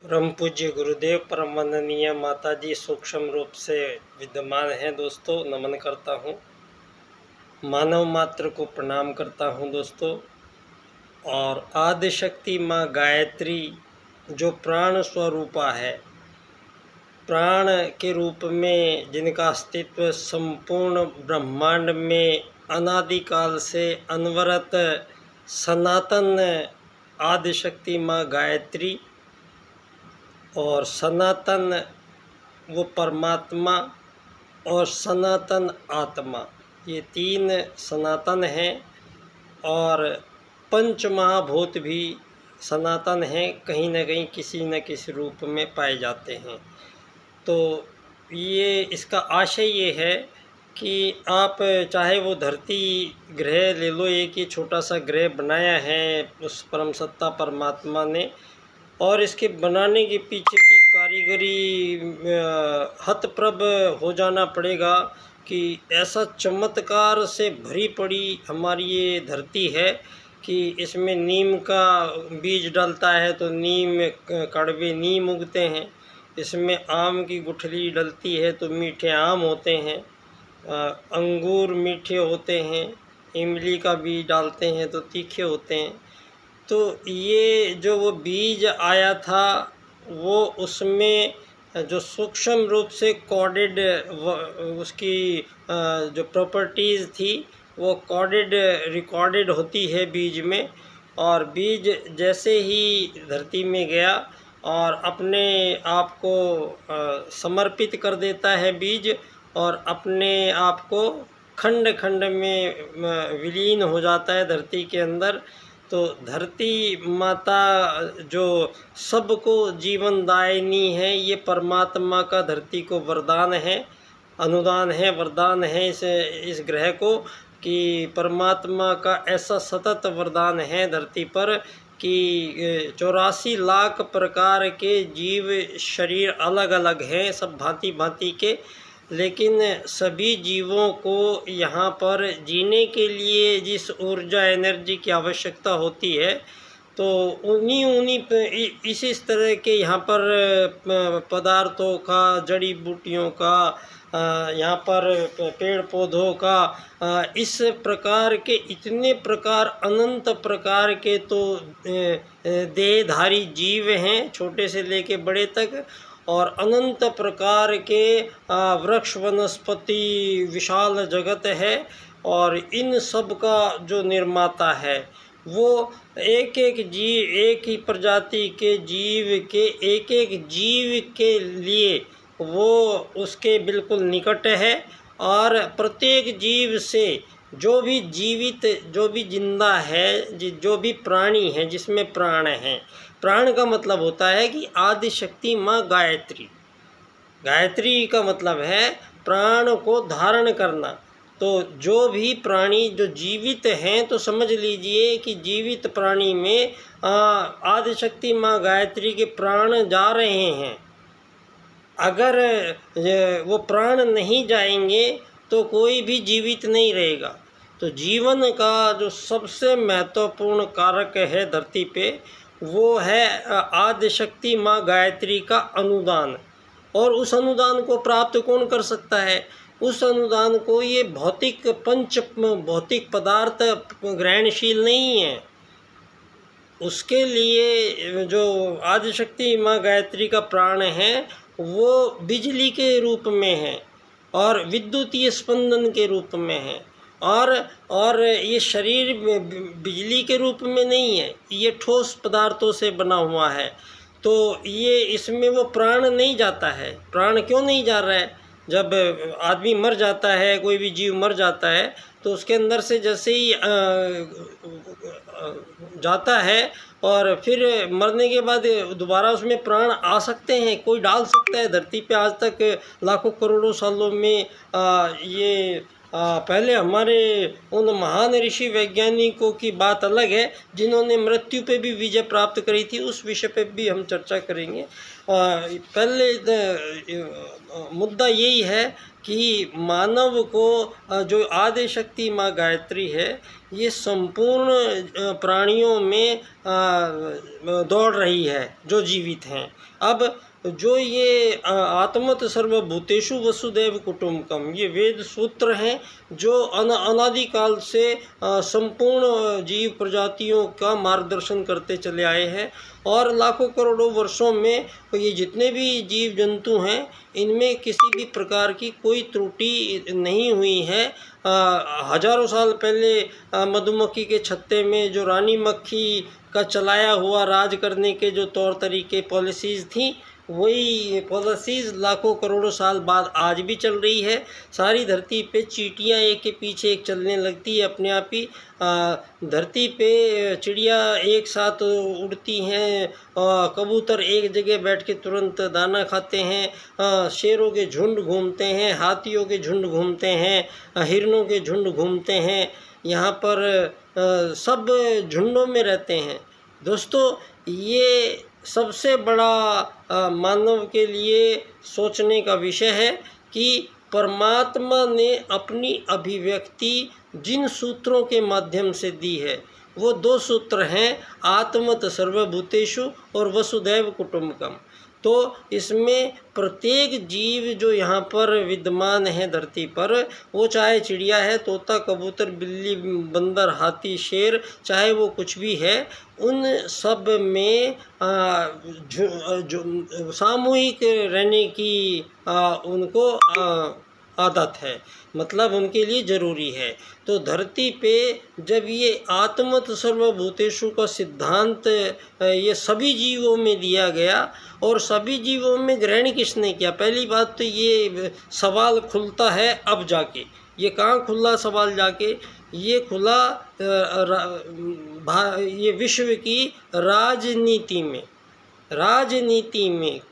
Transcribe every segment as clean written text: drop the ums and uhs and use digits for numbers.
परम पूज्य गुरुदेव परम वंदनीय माता जी सूक्ष्म रूप से विद्यमान हैं। दोस्तों नमन करता हूँ, मानव मात्र को प्रणाम करता हूँ दोस्तों। और आदि शक्ति माँ गायत्री जो प्राण स्वरूपा है, प्राण के रूप में जिनका अस्तित्व संपूर्ण ब्रह्मांड में अनादिकाल से अनवरत सनातन आदि शक्ति माँ गायत्री और सनातन वो परमात्मा और सनातन आत्मा, ये तीन सनातन हैं। और पंच महाभूत भी सनातन हैं, कहीं न कहीं किसी न किसी रूप में पाए जाते हैं। तो ये इसका आशय ये है कि आप चाहे वो धरती ग्रह ले लो, एक ये छोटा सा ग्रह बनाया है उस परम सत्ता परमात्मा ने, और इसके बनाने के पीछे की कारीगरी हतप्रभ हो जाना पड़ेगा कि ऐसा चमत्कार से भरी पड़ी हमारी ये धरती है कि इसमें नीम का बीज डलता है तो नीम कड़वे नीम उगते हैं, इसमें आम की गुठली डलती है तो मीठे आम होते हैं, अंगूर मीठे होते हैं, इमली का बीज डालते हैं तो तीखे होते हैं। तो ये जो वो बीज आया था वो उसमें जो सूक्ष्म रूप से कोडेड उसकी जो प्रॉपर्टीज़ थी वो कोडेड रिकॉर्डेड होती है बीज में। और बीज जैसे ही धरती में गया और अपने आप को समर्पित कर देता है बीज, और अपने आप को खंड खंड में विलीन हो जाता है धरती के अंदर। तो धरती माता जो सबको जीवन दायिनी है, ये परमात्मा का धरती को वरदान है, अनुदान है, वरदान है इस ग्रह को, कि परमात्मा का ऐसा सतत वरदान है धरती पर कि 84 लाख प्रकार के जीव शरीर अलग अलग हैं, सब भांति भांति के, लेकिन सभी जीवों को यहाँ पर जीने के लिए जिस ऊर्जा एनर्जी की आवश्यकता होती है, तो उन्हीं इस तरह के यहाँ पर पदार्थों का, जड़ी बूटियों का, यहाँ पर पेड़ पौधों का, इस प्रकार के इतने प्रकार, अनंत प्रकार के तो देहधारी जीव हैं, छोटे से लेके बड़े तक, और अनंत प्रकार के वृक्ष वनस्पति विशाल जगत है। और इन सब का जो निर्माता है वो एक ही प्रजाति के जीव के एक एक जीव के लिए वो उसके बिल्कुल निकट है। और प्रत्येक जीव से जो भी जीवित, जो भी जिंदा है, जो भी प्राणी है जिसमें प्राण है, प्राण का मतलब होता है कि आदि शक्ति माँ गायत्री, गायत्री का मतलब है प्राण को धारण करना। तो जो भी प्राणी जो जीवित हैं, तो समझ लीजिए कि जीवित प्राणी में आदि शक्ति माँ गायत्री के प्राण जा रहे हैं। अगर वो प्राण नहीं जाएंगे तो कोई भी जीवित नहीं रहेगा। तो जीवन का जो सबसे महत्वपूर्ण कारक है धरती पे, वो है आदि शक्ति माँ गायत्री का अनुदान। और उस अनुदान को प्राप्त कौन कर सकता है? उस अनुदान को ये भौतिक पदार्थ ग्रहणशील नहीं है। उसके लिए जो आदि शक्ति माँ गायत्री का प्राण है वो बिजली के रूप में है और विद्युतीय स्पंदन के रूप में है। और ये शरीर बिजली के रूप में नहीं है, ये ठोस पदार्थों से बना हुआ है। तो ये इसमें वो प्राण नहीं जाता है। प्राण क्यों नहीं जा रहा है? जब आदमी मर जाता है, कोई भी जीव मर जाता है, तो उसके अंदर से जैसे ही जाता है और फिर मरने के बाद दोबारा उसमें प्राण आ सकते हैं, कोई डाल सकता है। धरती पे आज तक लाखों करोड़ों सालों में ये पहले हमारे उन महान ऋषि वैज्ञानिकों की बात अलग है जिन्होंने मृत्यु पे भी विजय प्राप्त करी थी, उस विषय पे भी हम चर्चा करेंगे। पहले मुद्दा यही है कि मानव को जो आदि शक्ति माँ गायत्री है, ये संपूर्ण प्राणियों में दौड़ रही है जो जीवित हैं। अब जो ये आत्मत सर्वभूतेषु वसुदैव कुटुम्बकम, ये वेद सूत्र हैं जो अनादिकाल से संपूर्ण जीव प्रजातियों का मार्गदर्शन करते चले आए हैं। और लाखों करोड़ों वर्षों में ये जितने भी जीव जंतु हैं, इनमें किसी भी प्रकार की कोई त्रुटि नहीं हुई है। हजारों साल पहले मधुमक्खी के छत्ते में जो रानी मक्खी का चलाया हुआ राज करने के जो तौर तरीके पॉलिसीज़ थी, वही पॉलिसीज़ लाखों करोड़ों साल बाद आज भी चल रही है। सारी धरती पे चींटियाँ एक के पीछे एक चलने लगती है अपने आप ही। धरती पे चिड़िया एक साथ उड़ती हैं, कबूतर एक जगह बैठ के तुरंत दाना खाते हैं, शेरों के झुंड घूमते हैं, हाथियों के झुंड घूमते हैं, हिरणों के झुंड घूमते हैं। यहाँ पर सब झुंडों में रहते हैं। दोस्तों, ये सबसे बड़ा मानव के लिए सोचने का विषय है कि परमात्मा ने अपनी अभिव्यक्ति जिन सूत्रों के माध्यम से दी है, वो 2 सूत्र हैं, आत्मत सर्वभूतेषु और वसुदैव कुटुम्बकम। तो इसमें प्रत्येक जीव जो यहाँ पर विद्यमान है धरती पर, वो चाहे चिड़िया है, तोता, कबूतर, बिल्ली, बंदर, हाथी, शेर, चाहे वो कुछ भी है, उन सब में जो सामूहिक रहने की उनको आदत है, मतलब उनके लिए ज़रूरी है। तो धरती पे जब ये आत्मत सर्वभूतेषु का सिद्धांत ये सभी जीवों में दिया गया, और सभी जीवों में ग्रहण किसने किया? पहली बात तो ये सवाल खुलता है अब जाके, ये कहाँ खुला सवाल जाके? ये खुला ये विश्व की राजनीति में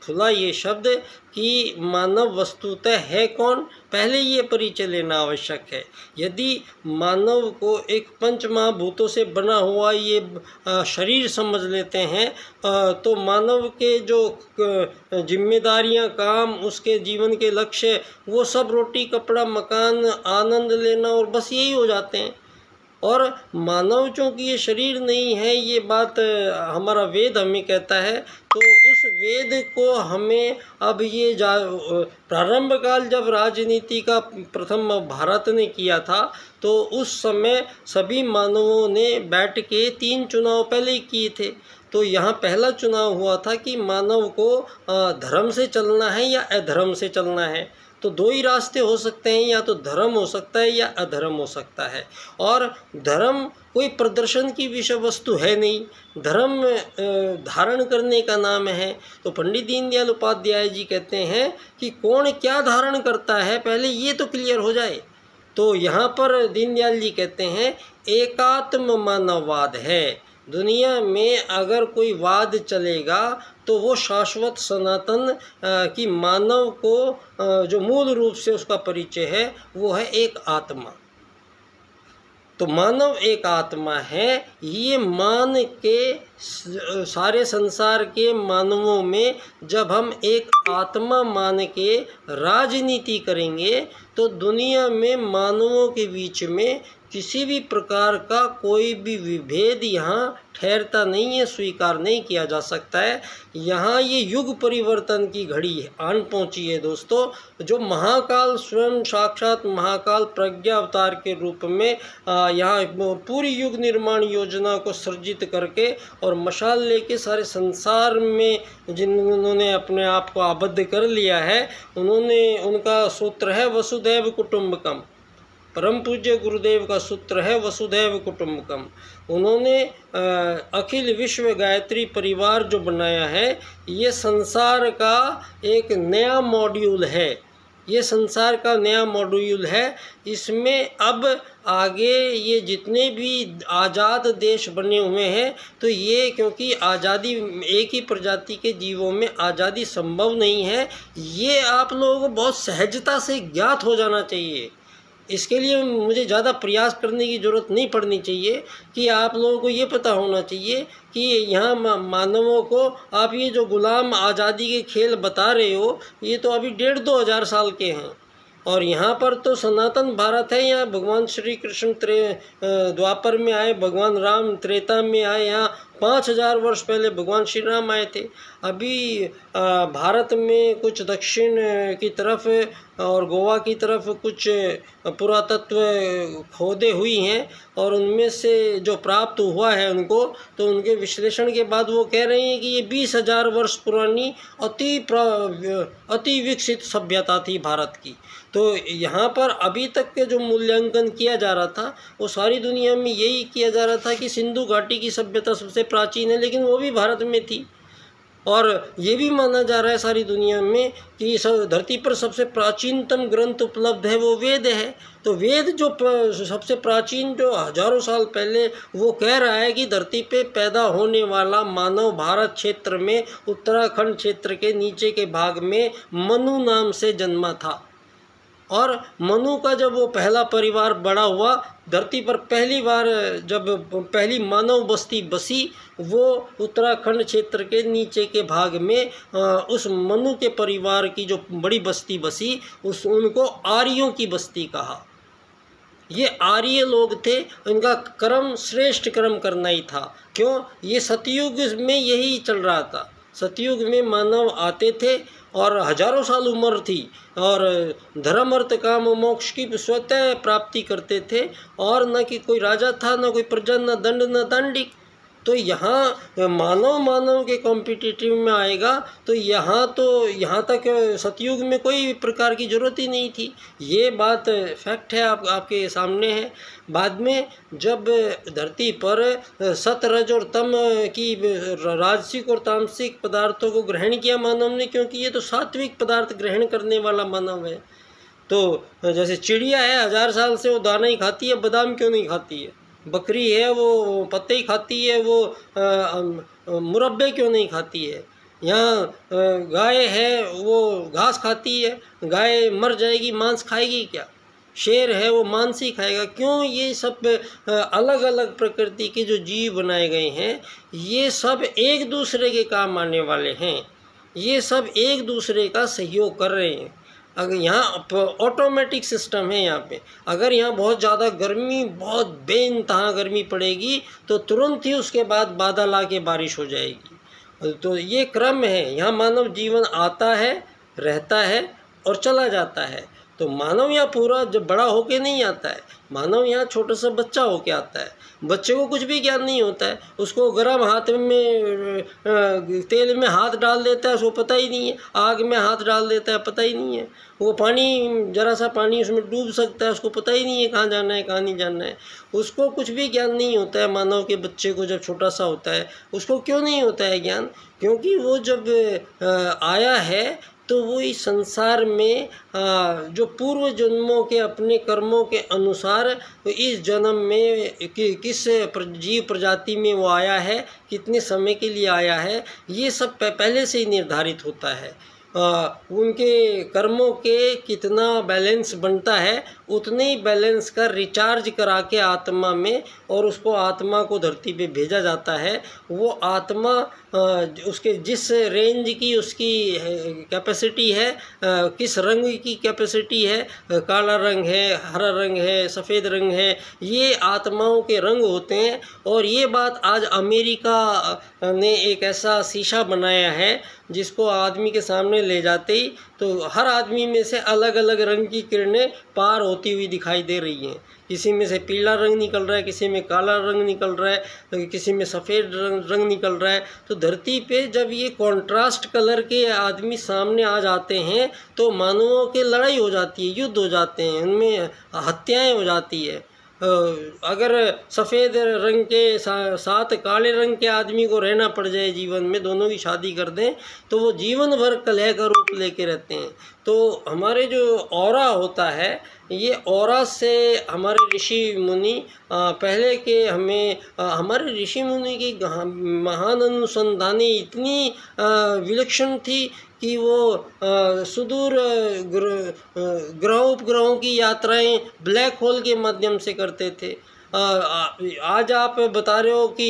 खुला ये शब्द कि मानव वस्तुतः है कौन, पहले ये परिचय लेना आवश्यक है। यदि मानव को एक पंच महाभूतों से बना हुआ ये शरीर समझ लेते हैं, तो मानव के जो जिम्मेदारियां, काम, उसके जीवन के लक्ष्य, वो सब रोटी, कपड़ा, मकान, आनंद लेना और बस यही हो जाते हैं। और मानव चूँकि ये शरीर नहीं है, ये बात हमारा वेद हमें कहता है, तो उस वेद को हमें अब ये प्रारंभ काल जब राजनीति का प्रथम भारत ने किया था, तो उस समय सभी मानवों ने बैठ के 3 चुनाव पहले ही किए थे। तो यहाँ पहला चुनाव हुआ था कि मानव को धर्म से चलना है या अधर्म से चलना है। तो 2 ही रास्ते हो सकते हैं, या तो धर्म हो सकता है या अधर्म हो सकता है। और धर्म कोई प्रदर्शन की विषय वस्तु है नहीं, धर्म धारण करने का नाम है। तो पंडित दीनदयाल उपाध्याय जी कहते हैं कि कौन क्या धारण करता है, पहले ये तो क्लियर हो जाए। तो यहाँ पर दीनदयाल जी कहते हैं एकात्म मानववाद है। दुनिया में अगर कोई वाद चलेगा तो वो शाश्वत सनातन की मानव को जो मूल रूप से उसका परिचय है, वो है एक आत्मा। तो मानव एक आत्मा है, ये मान के सारे संसार के मानवों में जब हम एक आत्मा मान के राजनीति करेंगे, तो दुनिया में मानवों के बीच में किसी भी प्रकार का कोई भी विभेद यहाँ ठहरता नहीं है, स्वीकार नहीं किया जा सकता है। यहाँ ये युग परिवर्तन की घड़ी आन पहुँची है दोस्तों, जो महाकाल स्वयं साक्षात महाकाल प्रज्ञा अवतार के रूप में यहाँ पूरी युग निर्माण योजना को सृजित करके और मशाल लेके सारे संसार में जिन्होंने अपने आप को आबद्ध कर लिया है, उनका सूत्र है वसुदैव कुटुम्बकम। परम पूज्य गुरुदेव का सूत्र है वसुदैव कुटुम्बकम। उन्होंने अखिल विश्व गायत्री परिवार जो बनाया है, ये संसार का एक नया मॉड्यूल है, ये संसार का नया मॉड्यूल है। इसमें अब आगे ये जितने भी आज़ाद देश बने हुए हैं, तो ये क्योंकि आज़ादी एक ही प्रजाति के जीवों में आज़ादी संभव नहीं है, ये आप लोगों को बहुत सहजता से ज्ञात हो जाना चाहिए। इसके लिए मुझे ज़्यादा प्रयास करने की ज़रूरत नहीं पड़नी चाहिए कि आप लोगों को ये पता होना चाहिए कि यहाँ मानवों को आप ये जो गुलाम आज़ादी के खेल बता रहे हो, ये तो अभी 1,500-2,000 साल के हैं। और यहाँ पर तो सनातन भारत है। यहाँ भगवान श्री कृष्ण द्वापर में आए, भगवान राम त्रेता में आए, यहाँ 5000 वर्ष पहले भगवान श्री राम आए थे। अभी भारत में कुछ दक्षिण की तरफ और गोवा की तरफ कुछ पुरातत्व खोदे हुई हैं और उनमें से जो प्राप्त हुआ है उनको, तो उनके विश्लेषण के बाद वो कह रहे हैं कि ये 20,000 वर्ष पुरानी अति विकसित सभ्यता थी भारत की। तो यहाँ पर अभी तक के जो मूल्यांकन किया जा रहा था वो सारी दुनिया में यही किया जा रहा था कि सिंधु घाटी की सभ्यता सबसे प्राचीन है, लेकिन वो भी भारत में थी। और ये भी माना जा रहा है सारी दुनिया में कि धरती पर सबसे प्राचीनतम ग्रंथ उपलब्ध है वो वेद है। तो वेद जो सबसे प्राचीन, जो हजारों साल पहले, वो कह रहा है कि धरती पे पैदा होने वाला मानव भारत क्षेत्र में उत्तराखंड क्षेत्र के नीचे के भाग में मनु नाम से जन्मा था। और मनु का जब वो पहला परिवार बड़ा हुआ, धरती पर पहली बार जब पहली मानव बस्ती बसी, वो उत्तराखंड क्षेत्र के नीचे के भाग में उस मनु के परिवार की जो बड़ी बस्ती बसी, उनको आर्यों की बस्ती कहा। ये आर्य लोग थे, इनका कर्म श्रेष्ठ कर्म करना ही था। क्यों? ये सतयुग में यही चल रहा था। सतयुग में मानव आते थे और हजारों साल उम्र थी और धर्म अर्थ काम मोक्ष की स्वतः प्राप्ति करते थे, और न कि कोई राजा था, न कोई प्रजा, न दंड न दांडिक। तो यहाँ मानव के कॉम्पिटिटिव में आएगा तो यहाँ तक सतयुग में कोई प्रकार की ज़रूरत ही नहीं थी। ये बात फैक्ट है, आपके सामने है। बाद में जब धरती पर सत रज और तम की राजसिक और तामसिक पदार्थों को ग्रहण किया मानव ने, क्योंकि ये तो सात्विक पदार्थ ग्रहण करने वाला मानव है। तो जैसे चिड़िया है, 1000 साल से वो दाना ही खाती है, बादाम क्यों नहीं खाती है? बकरी है, वो पत्ते ही खाती है, वो मुरब्बे क्यों नहीं खाती है? यहाँ गाय है, वो घास खाती है। गाय मर जाएगी, मांस खाएगी क्या? शेर है, वो मांस ही खाएगा। क्यों? ये सब अलग अलग प्रकृति के जो जीव बनाए गए हैं, ये सब एक दूसरे के काम आने वाले हैं। ये सब एक दूसरे का सहयोग कर रहे हैं। अगर यहाँ ऑटोमेटिक सिस्टम है, यहाँ पे अगर यहाँ बहुत ज़्यादा गर्मी, बहुत बेइंतहा गर्मी पड़ेगी तो तुरंत ही उसके बाद बादल आके बारिश हो जाएगी। तो ये क्रम है। यहाँ मानव जीवन आता है, रहता है और चला जाता है। तो मानव यहाँ पूरा जब बड़ा होके नहीं आता है, मानव यहाँ छोटा सा बच्चा होके आता है। बच्चे को कुछ भी ज्ञान नहीं होता है, उसको गर्म हाथ में तेल में हाथ डाल देता है, उसको पता ही नहीं है। आग में हाथ डाल देता है, पता ही नहीं है। वो पानी, जरा सा पानी उसमें डूब सकता है, उसको पता ही नहीं है कहाँ जाना है, कहाँ नहीं जाना है। उसको कुछ भी ज्ञान नहीं होता है। मानव के बच्चे को जब छोटा सा होता है, उसको क्यों नहीं होता है ज्ञान? क्योंकि वो जब आया है तो वो इस संसार में जो पूर्व जन्मों के अपने कर्मों के अनुसार इस जन्म में किस जीव प्रजाति में वो आया है, कितने समय के लिए आया है, ये सब पहले से ही निर्धारित होता है। उनके कर्मों के कितना बैलेंस बनता है, उतने ही बैलेंस का रिचार्ज करा के आत्मा में, और उसको आत्मा को धरती पे भेजा जाता है। वो आत्मा उसके जिस रेंज की उसकी कैपेसिटी है, किस रंग की कैपेसिटी है, काला रंग है, हरा रंग है, सफ़ेद रंग है, ये आत्माओं के रंग होते हैं। और ये बात आज अमेरिका ने एक ऐसा शीशा बनाया है जिसको आदमी के सामने ले जाते ही तो हर आदमी में से अलग अलग रंग की किरणें पार होती हुई दिखाई दे रही हैं। किसी में से पीला रंग निकल रहा है, किसी में काला रंग निकल रहा है, किसी में सफ़ेद रंग निकल रहा है। तो धरती पे जब ये कॉन्ट्रास्ट कलर के आदमी सामने आ जाते हैं तो मानवों की लड़ाई हो जाती है, युद्ध हो जाते हैं, उनमें हत्याएं हो जाती है। अगर सफ़ेद रंग के साथ काले रंग के आदमी को रहना पड़ जाए जीवन में, दोनों की शादी कर दें, तो वो जीवन भर कलह का रूप लेके रहते हैं। तो हमारे जो ऑरा होता है, ये ऑरा से हमारे ऋषि मुनि पहले के हमारे ऋषि मुनि की महान अनुसंधानी इतनी विलक्षण थी कि वो सुदूर ग्रह उपग्रहों की यात्राएं ब्लैक होल के माध्यम से करते थे। आज आप बता रहे हो कि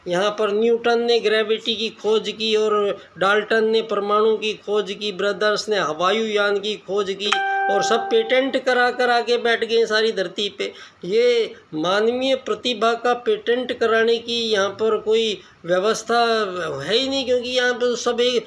यहाँ पर न्यूटन ने ग्रेविटी की खोज की और डाल्टन ने परमाणु की खोज की, ब्रदर्स ने हवायुयान की खोज की, और सब पेटेंट करा करा के बैठ गए सारी धरती पे। ये मानवीय प्रतिभा का पेटेंट कराने की यहाँ पर कोई व्यवस्था है ही नहीं, क्योंकि यहाँ पर सब एक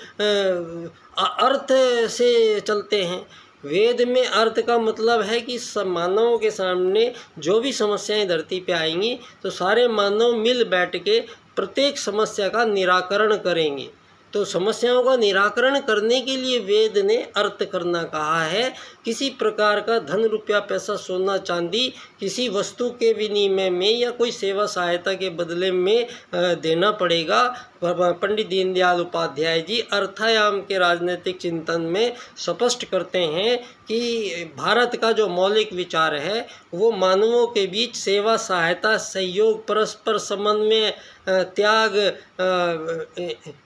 अर्थ से चलते हैं। वेद में अर्थ का मतलब है कि सब मानवों के सामने जो भी समस्याएं धरती पे आएंगी तो सारे मानव मिल बैठ के प्रत्येक समस्या का निराकरण करेंगे। तो समस्याओं का निराकरण करने के लिए वेद ने अर्थ करना कहा है। किसी प्रकार का धन रुपया पैसा सोना चांदी किसी वस्तु के विनिमय में या कोई सेवा सहायता के बदले में देना पड़ेगा। पंडित दीनदयाल उपाध्याय जी अर्थायाम के राजनीतिक चिंतन में स्पष्ट करते हैं कि भारत का जो मौलिक विचार है वो मानवों के बीच सेवा सहायता सहयोग परस्पर समन्वय त्याग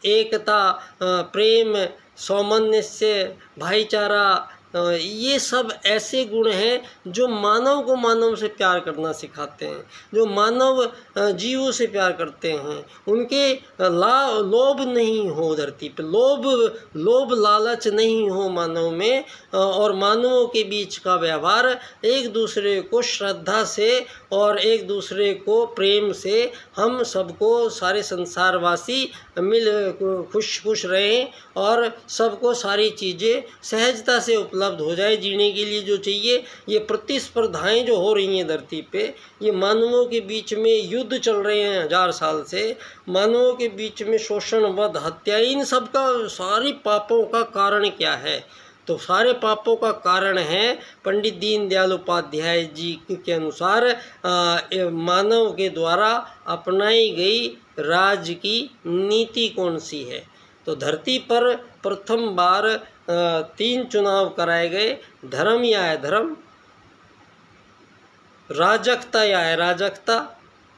एकता प्रेम सामंजस्य भाईचारा ये सब ऐसे गुण हैं जो मानव को मानव से प्यार करना सिखाते हैं, जो मानव जीवों से प्यार करते हैं। उनके लोभ नहीं हो धरती पे, लोभ लालच नहीं हो मानव में, और मानवों के बीच का व्यवहार एक दूसरे को श्रद्धा से और एक दूसरे को प्रेम से हम सबको सारे संसारवासी मिल खुश रहें और सबको सारी चीज़ें सहजता से उपलब्ध हो जाए जीने के लिए जो चाहिए। ये प्रतिस्पर्धाएं जो हो रही हैं धरती पे, ये मानवों के बीच में युद्ध चल रहे हैं 1000 साल से, मानवों के बीच में शोषण वध हत्या, इन सब का सारी पापों का कारण क्या है? तो सारे पापों का कारण है पंडित दीनदयाल उपाध्याय जी के अनुसार मानव के द्वारा अपनाई गई राज्य की नीति कौन सी है। तो धरती पर प्रथम बार 3 चुनाव कराए गए, धर्म या अधर्म, राजकता या अराजकता,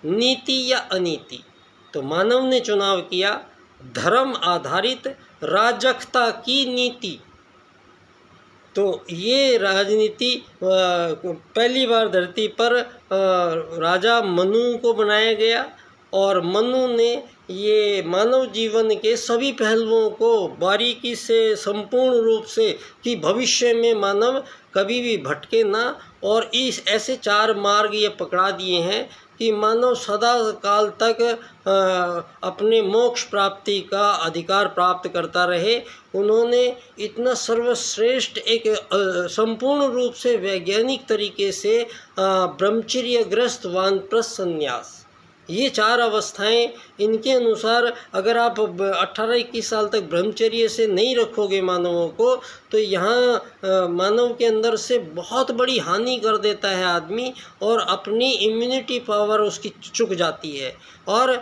नीति या अनीति। तो मानव ने चुनाव किया धर्म आधारित राजकता की नीति। तो ये राजनीति पहली बार धरती पर राजा मनु को बनाया गया और मनु ने ये मानव जीवन के सभी पहलुओं को बारीकी से संपूर्ण रूप से कि भविष्य में मानव कभी भी भटके ना, और इस ऐसे 4 मार्ग ये पकड़ा दिए हैं कि मानव सदा काल तक अपने मोक्ष प्राप्ति का अधिकार प्राप्त करता रहे। उन्होंने इतना सर्वश्रेष्ठ एक संपूर्ण रूप से वैज्ञानिक तरीके से ब्रह्मचर्यग्रस्त वानप्रस्थ संन्यास, ये 4 अवस्थाएं, इनके अनुसार अगर आप 18-21 साल तक ब्रह्मचर्य से नहीं रखोगे मानवों को, तो यहाँ मानव के अंदर से बहुत बड़ी हानि कर देता है आदमी और अपनी इम्यूनिटी पावर उसकी चुक जाती है। और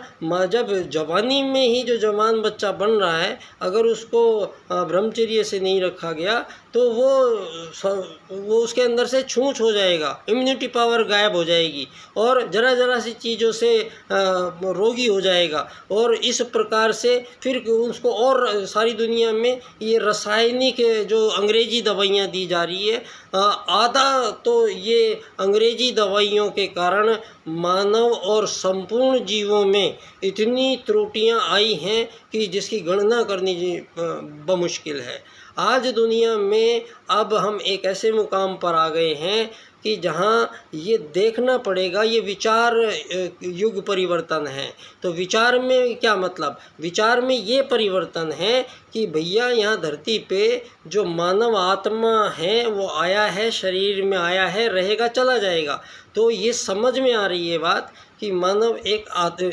जब जवानी में ही जो जवान बच्चा बन रहा है, अगर उसको ब्रह्मचर्य से नहीं रखा गया तो वो उसके अंदर से छूछ हो जाएगा, इम्यूनिटी पावर गायब हो जाएगी और ज़रा सी चीज़ों से रोगी हो जाएगा। और इस प्रकार से फिर उसको और सारी दुनिया में ये रासायनिक जो अंग्रेजी दवाइयाँ दी जा रही है, आधा तो ये अंग्रेजी दवाइयों के कारण मानव और संपूर्ण जीवों में इतनी त्रुटियां आई हैं कि जिसकी गणना करनी बमुश्किल है। आज दुनिया में अब हम एक ऐसे मुकाम पर आ गए हैं कि जहाँ ये देखना पड़ेगा, ये विचार युग परिवर्तन है। तो विचार में क्या मतलब? विचार में ये परिवर्तन है कि भैया यहाँ धरती पे जो मानव आत्मा है वो आया है, शरीर में आया है, रहेगा, चला जाएगा। तो ये समझ में आ रही है बात कि मानव एक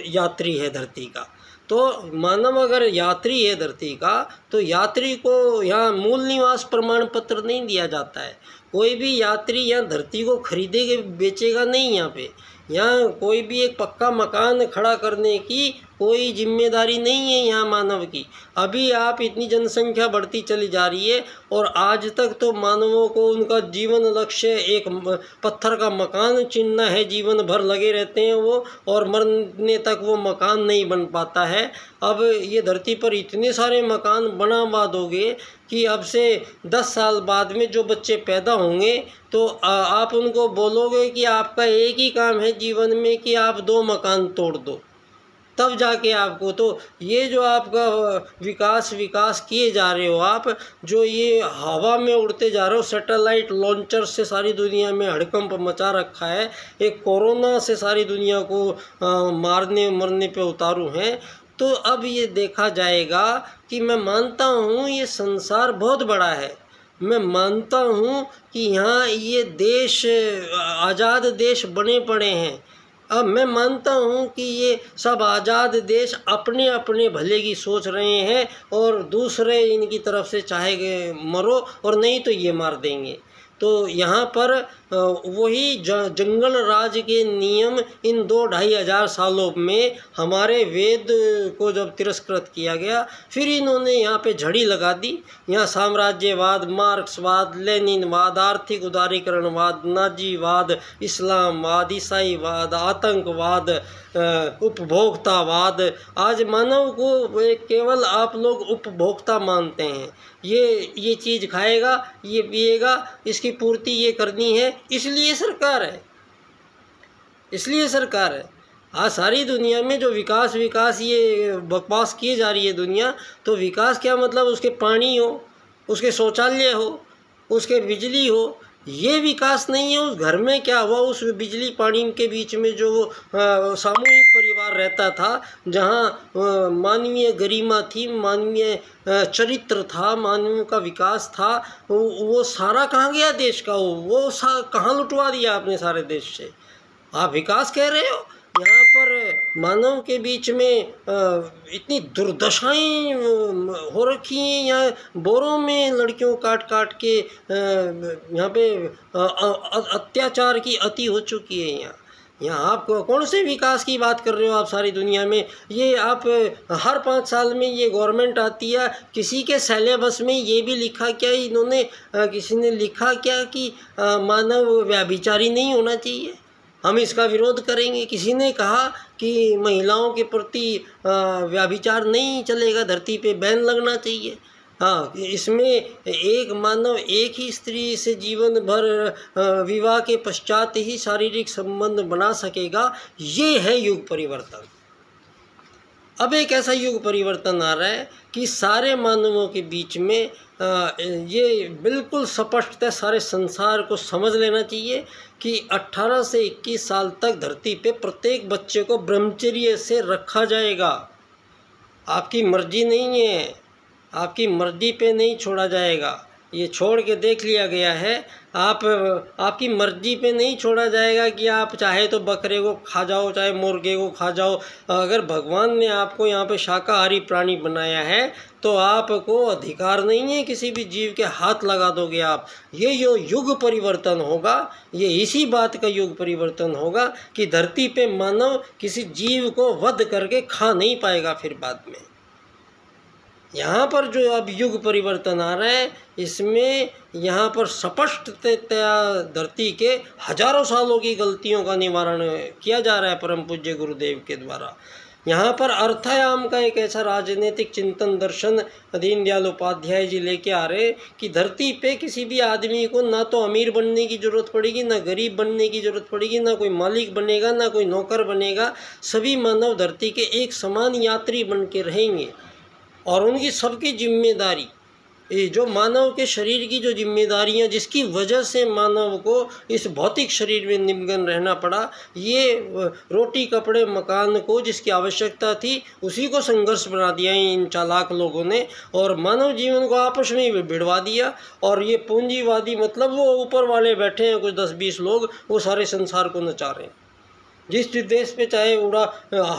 यात्री है धरती का। तो मानव अगर यात्री है धरती का, तो यात्री को यहाँ मूल निवास प्रमाण पत्र नहीं दिया जाता है। कोई भी यात्री यहाँ धरती को खरीदेगा बेचेगा नहीं। यहाँ कोई भी एक पक्का मकान खड़ा करने की कोई जिम्मेदारी नहीं है यहाँ मानव की। अभी आप इतनी जनसंख्या बढ़ती चली जा रही है और आज तक तो मानवों को उनका जीवन लक्ष्य एक पत्थर का मकान चुनना है, जीवन भर लगे रहते हैं वो, और मरने तक वो मकान नहीं बन पाता है। अब ये धरती पर इतने सारे मकान बना दोगे कि अब से 10 साल बाद में जो बच्चे पैदा होंगे तो आप उनको बोलोगे कि आपका एक ही काम है जीवन में कि आप 2 मकान तोड़ दो। तब जाके आपको, तो ये जो आपका विकास किए जा रहे हो आप, जो ये हवा में उड़ते जा रहे हो, सैटेलाइट लॉन्चर से सारी दुनिया में हड़कंप मचा रखा है, एक कोरोना से सारी दुनिया को मारने मरने पे उतारू हैं। तो अब ये देखा जाएगा कि मैं मानता हूँ ये संसार बहुत बड़ा है, मैं मानता हूँ कि यहाँ ये देश आज़ाद देश बने पड़े हैं। अब मैं मानता हूँ कि ये सब आज़ाद देश अपने अपने भले की सोच रहे हैं और दूसरे इनकी तरफ से चाहे मरो और नहीं तो ये मार देंगे। तो यहाँ पर वही जंगल राज के नियम इन 2-2,500 सालों में हमारे वेद को जब तिरस्कृत किया गया, फिर इन्होंने यहाँ पे झड़ी लगा दी। यहाँ साम्राज्यवाद, मार्क्सवाद, लेनिनवाद, आर्थिक उदारीकरणवाद, नाजीवाद, इस्लामवाद, ईसाईवाद, आतंकवाद, उपभोक्तावाद। आज मानव को केवल आप लोग उपभोक्ता मानते हैं। ये चीज़ खाएगा, ये पिएगा, इसकी पूर्ति ये करनी है, इसलिए सरकार है, इसलिए सरकार है। आज सारी दुनिया में जो विकास ये बकवास किए जा रही है दुनिया, तो विकास क्या मतलब उसके पानी हो, उसके शौचालय हो, उसके बिजली हो, ये विकास नहीं है। उस घर में क्या हुआ, उस बिजली पानी के बीच में जो सामूहिक परिवार रहता था, जहाँ मानवीय गरिमा थी, मानवीय चरित्र था, मानवीय का विकास था, वो सारा कहाँ गया देश का? वो कहाँ लुटवा दिया आपने सारे देश से? आप विकास कह रहे हो? यहाँ पर मानव के बीच में इतनी दुर्दशाएं हो रखी हैं। यहाँ बोरों में लड़कियों काट के यहाँ पे अत्याचार की अति हो चुकी है। यहाँ आप कौन से विकास की बात कर रहे हो आप सारी दुनिया में? ये आप हर 5 साल में ये गवर्नमेंट आती है, किसी के सिलेबस में ये भी लिखा क्या इन्होंने, किसी ने लिखा क्या कि मानव व्यभिचारी नहीं होना चाहिए, हम इसका विरोध करेंगे? किसी ने कहा कि महिलाओं के प्रति व्यभिचार नहीं चलेगा, धरती पे बैन लगना चाहिए? हाँ, इसमें एक मानव एक ही स्त्री से जीवन भर विवाह के पश्चात ही शारीरिक संबंध बना सकेगा। ये है युग परिवर्तन। अब एक ऐसा युग परिवर्तन आ रहा है कि सारे मानवों के बीच में ये बिल्कुल स्पष्ट है, सारे संसार को समझ लेना चाहिए कि 18 से 21 साल तक धरती पे प्रत्येक बच्चे को ब्रह्मचर्य से रखा जाएगा। आपकी मर्जी नहीं है, आपकी मर्जी पे नहीं छोड़ा जाएगा। ये छोड़ के देख लिया गया है। आपकी मर्जी पे नहीं छोड़ा जाएगा कि आप चाहे तो बकरे को खा जाओ, चाहे मुर्गे को खा जाओ। अगर भगवान ने आपको यहाँ पे शाकाहारी प्राणी बनाया है तो आपको अधिकार नहीं है किसी भी जीव के हाथ लगा दोगे आप। ये जो युग परिवर्तन होगा, ये इसी बात का युग परिवर्तन होगा कि धरती पे मानव किसी जीव को वध करके खा नहीं पाएगा फिर बाद में। यहाँ पर जो अब युग परिवर्तन आ रहा है, इसमें यहाँ पर स्पष्टतया धरती के हजारों सालों की गलतियों का निवारण किया जा रहा है परम पूज्य गुरुदेव के द्वारा। यहाँ पर अर्थायाम का एक ऐसा राजनीतिक चिंतन दर्शन दीनदयाल उपाध्याय जी लेके आ रहे कि धरती पे किसी भी आदमी को ना तो अमीर बनने की ज़रूरत पड़ेगी, ना गरीब बनने की ज़रूरत पड़ेगी, ना कोई मालिक बनेगा, ना कोई नौकर बनेगा। सभी मानव धरती के एक समान यात्री बन के रहेंगे और उनकी सबकी जिम्मेदारी, ये जो मानव के शरीर की जो जिम्मेदारियां जिसकी वजह से मानव को इस भौतिक शरीर में निमग्न रहना पड़ा, ये रोटी कपड़े मकान को जिसकी आवश्यकता थी उसी को संघर्ष बना दिया इन चालाक लोगों ने और मानव जीवन को आपस में ही भिड़वा दिया। और ये पूंजीवादी मतलब वो ऊपर वाले बैठे हैं कुछ 10-20 लोग, वो सारे संसार को नचा रहे हैं। जिस देश पे चाहे उड़ा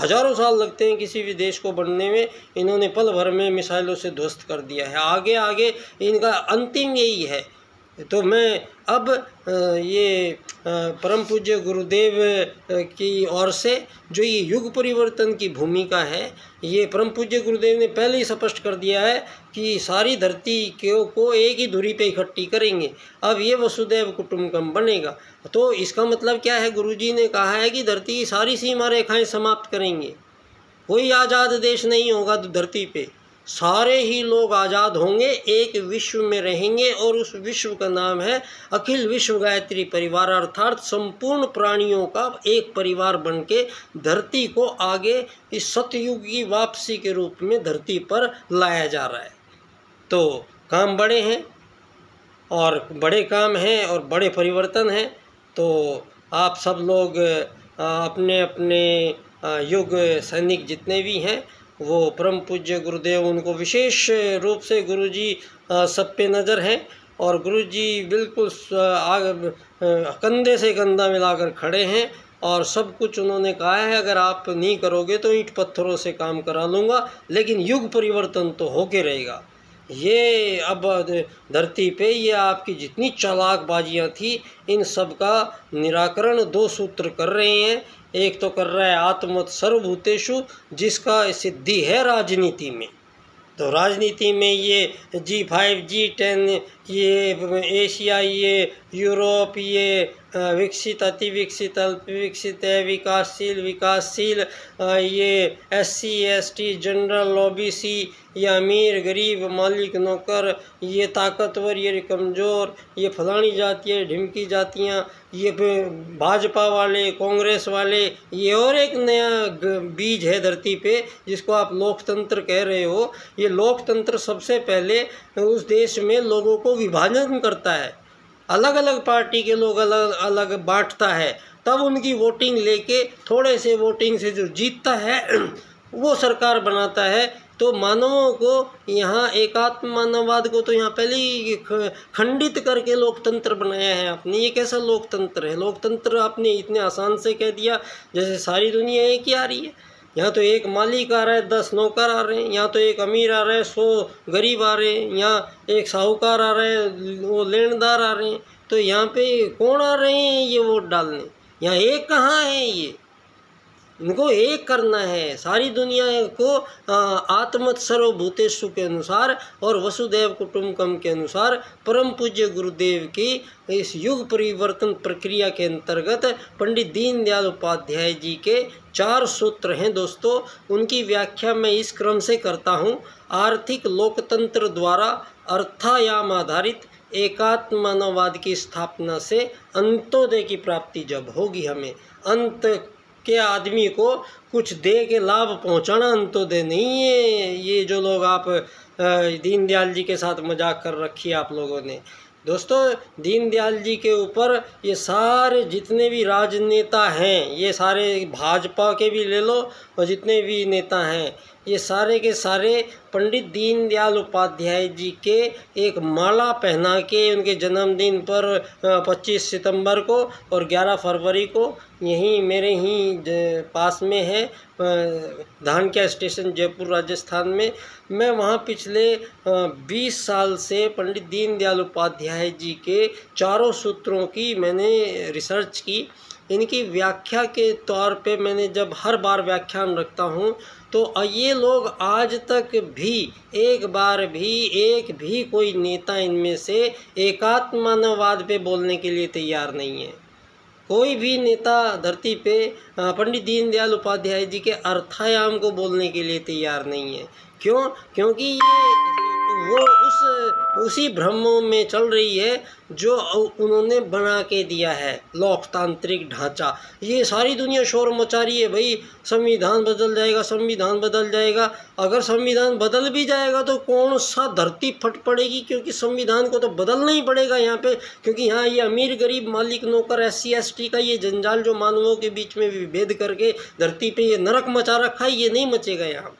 हजारों साल लगते हैं किसी भी देश को बनने में, इन्होंने पल भर में मिसाइलों से ध्वस्त कर दिया है। आगे आगे इनका अंतिम यही है। तो मैं अब ये परम पूज्य गुरुदेव की ओर से जो ये युग परिवर्तन की भूमिका है, ये परम पूज्य गुरुदेव ने पहले ही स्पष्ट कर दिया है कि सारी धरती को एक ही धुरी पे इकट्ठी करेंगे। अब ये वसुदैव कुटुंबकम बनेगा। तो इसका मतलब क्या है? गुरुजी ने कहा है कि धरती की सारी सीमा रेखाएं समाप्त करेंगे, कोई आज़ाद देश नहीं होगा धरती पे। सारे ही लोग आज़ाद होंगे, एक विश्व में रहेंगे और उस विश्व का नाम है अखिल विश्व गायत्री परिवार, अर्थात संपूर्ण प्राणियों का एक परिवार बन के धरती को आगे इस सतयुग की वापसी के रूप में धरती पर लाया जा रहा है। तो काम बड़े हैं और बड़े काम हैं और बड़े परिवर्तन हैं। तो आप सब लोग अपने अपने युग सैनिक जितने भी हैं वो परम पूज्य गुरुदेव, उनको विशेष रूप से गुरुजी सब पे नज़र हैं और गुरुजी बिल्कुल कंधे से कंधा मिलाकर खड़े हैं और सब कुछ उन्होंने कहा है, अगर आप नहीं करोगे तो ईंट पत्थरों से काम करा लूँगा, लेकिन युग परिवर्तन तो होके रहेगा। ये अब धरती पे ये आपकी जितनी चालाकबाजियाँ थी इन सब का निराकरण 2 सूत्र कर रहे हैं। एक तो कर रहा है आत्मवत् सर्वभूतेषु, जिसका सिद्धि है राजनीति में। तो राजनीति में ये G5, G10, ये एशिया, ये यूरोप, ये विकसित, अति विकसित, अल्प विकसित है, विकासशील, ये SC ST, जनरल, OBC, ये अमीर गरीब, मालिक नौकर, ये ताकतवर, ये कमज़ोर, ये फलानी जातियाँ, ढिमकी जातियाँ, ये भाजपा वाले, कांग्रेस वाले, ये और एक नया बीज है धरती पे जिसको आप लोकतंत्र कह रहे हो। ये लोकतंत्र सबसे पहले उस देश में लोगों को विभाजन करता है, अलग अलग पार्टी के लोग अलग अलग बांटता है, तब उनकी वोटिंग लेके थोड़े से वोटिंग से जो जीतता है वो सरकार बनाता है। तो मानवों को यहाँ एकात्म मानववाद को तो यहाँ पहले ही खंडित करके लोकतंत्र बनाया है आपने। ये कैसा लोकतंत्र है? लोकतंत्र आपने इतने आसान से कह दिया जैसे सारी दुनिया एक ही आ रही है। यहाँ तो एक मालिक आ रहा है, 10 नौकर आ रहे हैं, यहाँ तो एक अमीर आ रहा है, 100 गरीब आ रहे हैं, यहाँ एक साहूकार आ रहा है, वो लेनदार आ रहे हैं। तो यहाँ पे कौन आ रहे हैं ये वोट डालने? यहाँ एक कहाँ है? ये इनको एक करना है, सारी दुनिया को आत्मवत् सर्वभूतेषु के अनुसार और वसुदैव कुटुंबकम के अनुसार परम पूज्य गुरुदेव की इस युग परिवर्तन प्रक्रिया के अंतर्गत पंडित दीनदयाल उपाध्याय जी के 4 सूत्र हैं दोस्तों। उनकी व्याख्या मैं इस क्रम से करता हूँ। आर्थिक लोकतंत्र द्वारा अर्थायाम आधारित एकात्म मानववाद की स्थापना से अंत्योदय की प्राप्ति जब होगी, हमें अंत के आदमी को कुछ दे के लाभ पहुंचाना अंत्योदय नहीं है। ये जो लोग आप दीनदयाल जी के साथ मजाक कर रखी है आप लोगों ने दोस्तों, दीनदयाल जी के ऊपर ये सारे जितने भी राजनेता हैं, ये सारे भाजपा के भी ले लो और जितने भी नेता हैं, ये सारे के सारे पंडित दीनदयाल उपाध्याय जी के एक माला पहना के उनके जन्मदिन पर 25 सितंबर को और 11 फरवरी को यहीं मेरे ही पास में है धानक्या स्टेशन जयपुर राजस्थान में, मैं वहाँ पिछले 20 साल से पंडित दीनदयाल उपाध्याय जी के 4 सूत्रों की मैंने रिसर्च की। इनकी व्याख्या के तौर पे मैंने जब हर बार व्याख्यान रखता हूँ तो ये लोग आज तक भी एक भी कोई नेता इनमें से एकात्म मानववाद पे बोलने के लिए तैयार नहीं है। कोई भी नेता धरती पे पंडित दीनदयाल उपाध्याय जी के अर्थायाम को बोलने के लिए तैयार नहीं है। क्यों? क्योंकि ये वो उसी भ्रमों में चल रही है जो उन्होंने बना के दिया है लोकतांत्रिक ढांचा। ये सारी दुनिया शोर मचा रही है भाई संविधान बदल जाएगा, संविधान बदल जाएगा। अगर संविधान बदल भी जाएगा तो कौन सा धरती फट पड़ेगी, क्योंकि संविधान को तो बदलना ही पड़ेगा यहाँ पे, क्योंकि यहाँ ये अमीर गरीब मालिक नौकर SC ST का ये जंजाल जो मानवों के बीच में विभेद करके धरती पे ये नरक मचा रखा है, ये नहीं मचेगा यहाँ।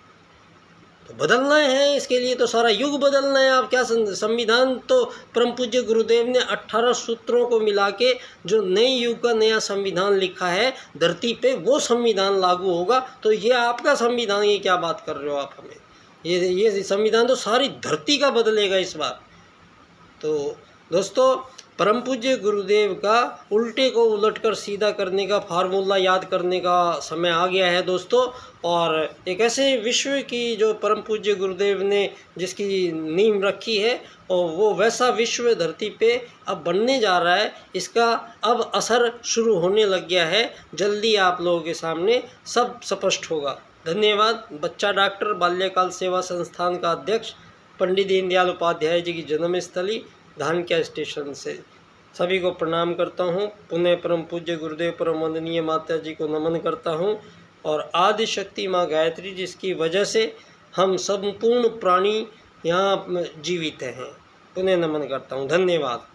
तो बदलना है, इसके लिए तो सारा युग बदलना है। आप क्या संविधान तो परम पूज्य गुरुदेव ने 18 सूत्रों को मिला के जो नए युग का नया संविधान लिखा है धरती पे, वो संविधान लागू होगा। तो ये आपका संविधान, ये क्या बात कर रहे हो आप हमें? ये संविधान तो सारी धरती का बदलेगा इस बार। तो दोस्तों, परम पूज्य गुरुदेव का उल्टे को उलटकर सीधा करने का फार्मूला याद करने का समय आ गया है दोस्तों। और एक ऐसे विश्व की जो परम पूज्य गुरुदेव ने जिसकी नींव रखी है और वो वैसा विश्व धरती पे अब बनने जा रहा है, इसका अब असर शुरू होने लग गया है। जल्दी आप लोगों के सामने सब स्पष्ट होगा। धन्यवाद। बच्चा डॉक्टर बाल्यकाल सेवा संस्थान का अध्यक्ष पंडित दीनदयाल उपाध्याय जी की जन्मस्थली धानक्या स्टेशन से सभी को प्रणाम करता हूँ। पुनः परम पूज्य गुरुदेव परम वंदनीय माता जी को नमन करता हूँ और आदि शक्ति माँ गायत्री जिसकी वजह से हम संपूर्ण प्राणी यहाँ जीवित हैं, उन्हें नमन करता हूँ। धन्यवाद।